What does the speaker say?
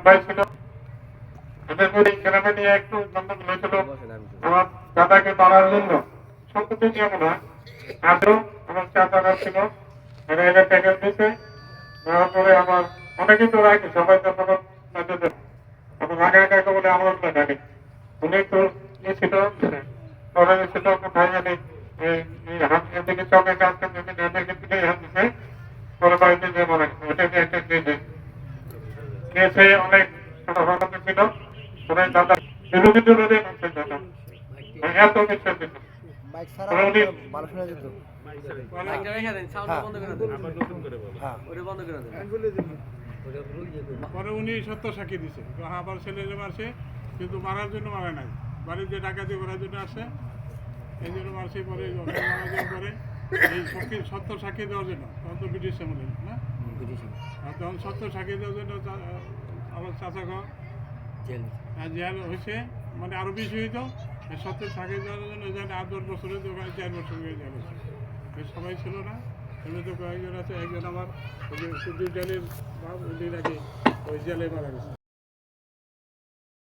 ভাই ছিল ওদের মধ্যে গ্রামে নিয়ে একটু গন্ডগোল হয়েছিল আমার দাদাকে মারার জন্য। সত্যি কেমন হয় আজও আমার চাচারা ছিল, এরা এরা প্যাকেট দিয়েছে। দেওয়ার পরে আমার অনেকেই তো রাখি, সবাই তো তখন এখন আগে আগে বলে আমার ডাকে উনি তো ইয়ে ছিল পরে ছিল কোথায় জানি হাত দিকে চকে কাজ করতে হাত দিতে পরে বাড়িতে যে মারা গেছে ওটাকে একটা খেয়েছে অনেক ছোটখাটো ছিল। পরে দাদা বিরোধী দলের দাদা এত মিশ্র ছিল উনি পরে উনি সত্য সাক্ষী দিছে আবার ছেলে মারছে, কিন্তু মারার জন্য মারা নাই, বাড়িতে ডাকাতি করার জন্য আসে, এই জন্য মারছে। পরে মারা যাওয়ার পরে এই সত্য সাক্ষী দেওয়ার জন্য তখন তো ব্রিটিশ আমলে না, আর তখন সত্য সাক্ষী দেওয়ার জন্য আমার চাচা জেল হয়েছে, মানে আরো বেশি হইতো। সত্য সাক্ষী দেওয়ার জন্য ওখানে 8-10 বছর হয়েছে, ওখানে 4 বছর হয়ে জেল হয়েছে। সবাই ছিল না, এমনি তো কয়েকজন আছে। একজন আমার সুদীপ জালির বাপ, উনি নাকি ওই জেলে মারা গেছে।